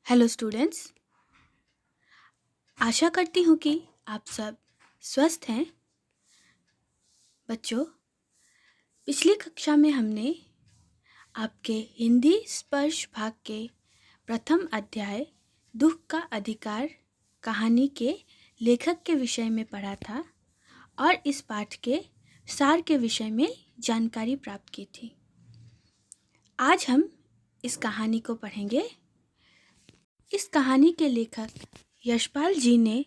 Hello students. आशा करती हूँ कि आप सब स्वस्थ हैं। बच्चों, पिछली कक्षा में हमने आपके हिंदी स्पर्श भाग के प्रथम अध्याय दुख का अधिकार कहानी के लेखक के विषय में पढ़ा था और इस पाठ के सार के विषय में जानकारी प्राप्त की थी। आज हम इस कहानी को पढ़ेंगे। इस कहानी के लेखक यशपाल जी ने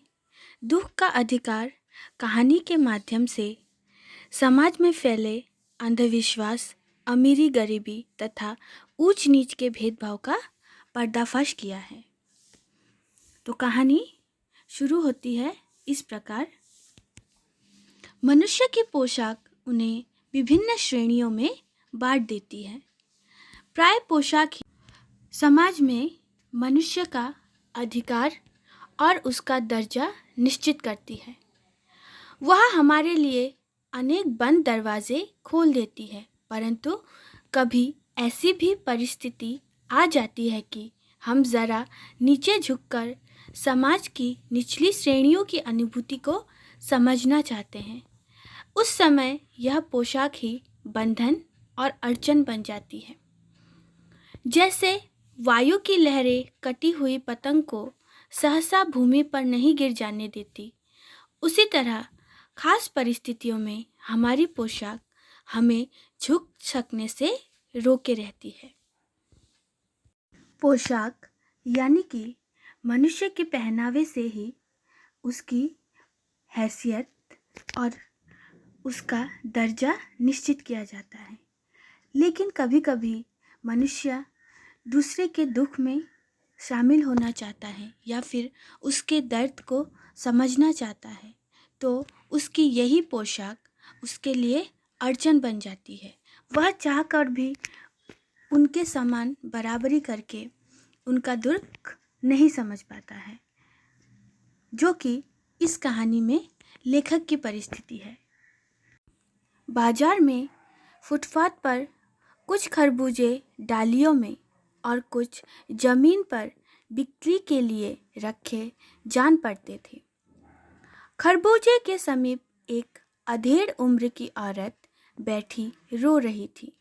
दुख का अधिकार कहानी के माध्यम से समाज में फैले अंधविश्वास, अमीरी गरीबी तथा ऊंच नीच के भेदभाव का पर्दाफाश किया है। तो कहानी शुरू होती है इस प्रकार। मनुष्य की पोशाक उन्हें विभिन्न श्रेणियों में बांट देती है। प्राय पोशाक ही समाज में मनुष्य का अधिकार और उसका दर्जा निश्चित करती है। वह हमारे लिए अनेक बंद दरवाजे खोल देती है, परंतु कभी ऐसी भी परिस्थिति आ जाती है कि हम ज़रा नीचे झुककर समाज की निचली श्रेणियों की अनुभूति को समझना चाहते हैं। उस समय यह पोशाक ही बंधन और अड़चन बन जाती है। जैसे वायु की लहरें कटी हुई पतंग को सहसा भूमि पर नहीं गिर जाने देती, उसी तरह खास परिस्थितियों में हमारी पोशाक हमें झुक सकने से रोके रहती है। पोशाक यानी कि मनुष्य के पहनावे से ही उसकी हैसियत और उसका दर्जा निश्चित किया जाता है। लेकिन कभी कभी मनुष्य दूसरे के दुख में शामिल होना चाहता है या फिर उसके दर्द को समझना चाहता है, तो उसकी यही पोशाक उसके लिए अड़चन बन जाती है। वह चाहकर भी उनके समान बराबरी करके उनका दुख नहीं समझ पाता है, जो कि इस कहानी में लेखक की परिस्थिति है। बाजार में फुटपाथ पर कुछ खरबूजे डालियों में और कुछ जमीन पर बिक्री के लिए रखे जान पड़ते थे। खरबूजे के समीप एक अधेड़ उम्र की औरत बैठी रो रही थी।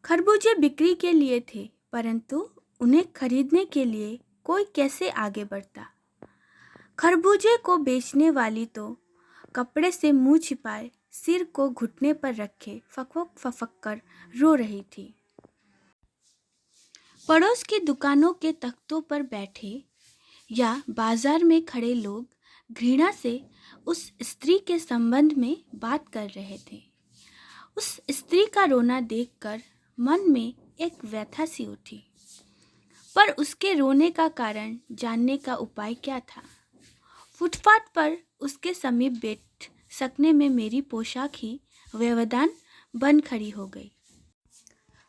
खरबूजे बिक्री के लिए थे, परंतु उन्हें खरीदने के लिए कोई कैसे आगे बढ़ता। खरबूजे को बेचने वाली तो कपड़े से मुंह छिपाए सिर को घुटने पर रखे फकफक फफक कर रो रही थी। पड़ोस की दुकानों के तख्तों पर बैठे या बाजार में खड़े लोग घृणा से उस स्त्री के संबंध में बात कर रहे थे। उस स्त्री का रोना देखकर मन में एक व्यथा सी उठी, पर उसके रोने का कारण जानने का उपाय क्या था। फुटपाथ पर उसके समीप बैठ सकने में मेरी पोशाक ही व्यवधान बन खड़ी हो गई।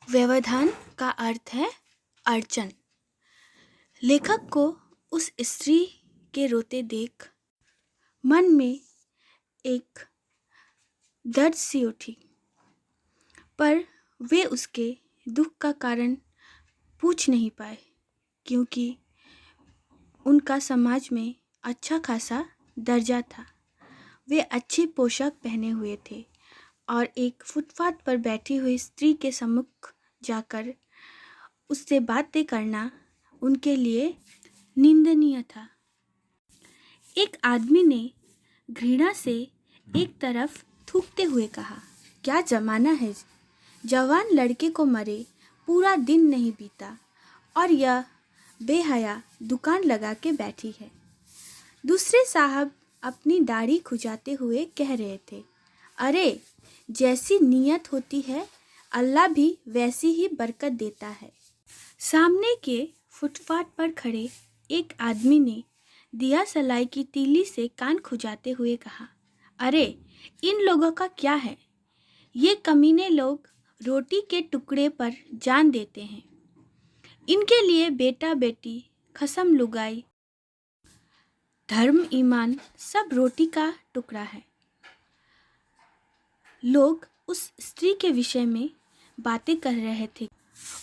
व्यवधान का अर्थ है अड़चन। लेखक को उस स्त्री के रोते देख मन में एक दर्द सी उठी, पर वे उसके दुख का कारण पूछ नहीं पाए, क्योंकि उनका समाज में अच्छा खासा दर्जा था। वे अच्छी पोशाक पहने हुए थे और एक फुटपाथ पर बैठी हुई स्त्री के सम्मुख जाकर उससे बातें करना उनके लिए निंदनीय था। एक आदमी ने घृणा से एक तरफ थूकते हुए कहा, क्या जमाना है, जवान लड़के को मरे पूरा दिन नहीं बीता और यह बेहया दुकान लगा के बैठी है। दूसरे साहब अपनी दाढ़ी खुजाते हुए कह रहे थे, अरे जैसी नीयत होती है अल्लाह भी वैसी ही बरकत देता है। सामने के फुटपाथ पर खड़े एक आदमी ने दिया सलाई की तीली से कान खुजाते हुए कहा, अरे इन लोगों का क्या है, ये कमीने लोग रोटी के टुकड़े पर जान देते हैं। इनके लिए बेटा बेटी, खसम लुगाई, धर्म ईमान सब रोटी का टुकड़ा है। लोग उस स्त्री के विषय में बातें कर रहे थे।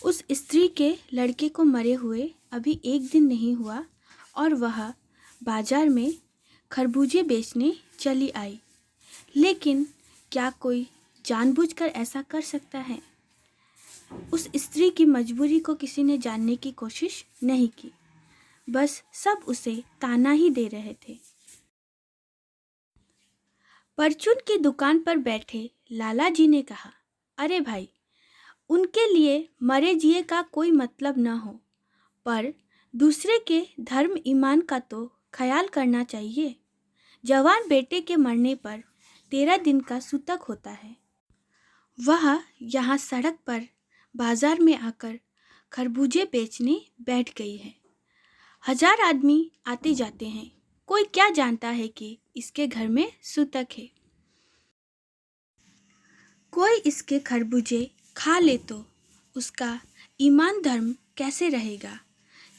उस स्त्री के लड़के को मरे हुए अभी एक दिन नहीं हुआ और वह बाजार में खरबूजे बेचने चली आई। लेकिन क्या कोई जानबूझकर ऐसा कर सकता है? उस स्त्री की मजबूरी को किसी ने जानने की कोशिश नहीं की, बस सब उसे ताना ही दे रहे थे। परचून की दुकान पर बैठे लाला जी ने कहा, अरे भाई, उनके लिए मरे जिए का कोई मतलब न हो, पर दूसरे के धर्म ईमान का तो ख्याल करना चाहिए। जवान बेटे के मरने पर 13 दिन का सूतक होता है। वह यहाँ सड़क पर बाजार में आकर खरबूजे बेचने बैठ गई है। 1000 आदमी आते जाते हैं, कोई क्या जानता है कि इसके घर में सूतक है। कोई इसके खरबूजे खा ले तो उसका ईमान धर्म कैसे रहेगा?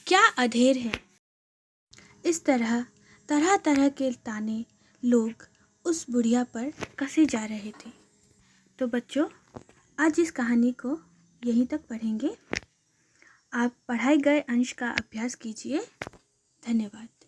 क्या अधेर है। इस तरह तरह तरह के ताने लोग उस बुढ़िया पर कसे जा रहे थे। तो बच्चों, आज इस कहानी को यहीं तक पढ़ेंगे। आप पढ़ाए गए अंश का अभ्यास कीजिए। धन्यवाद।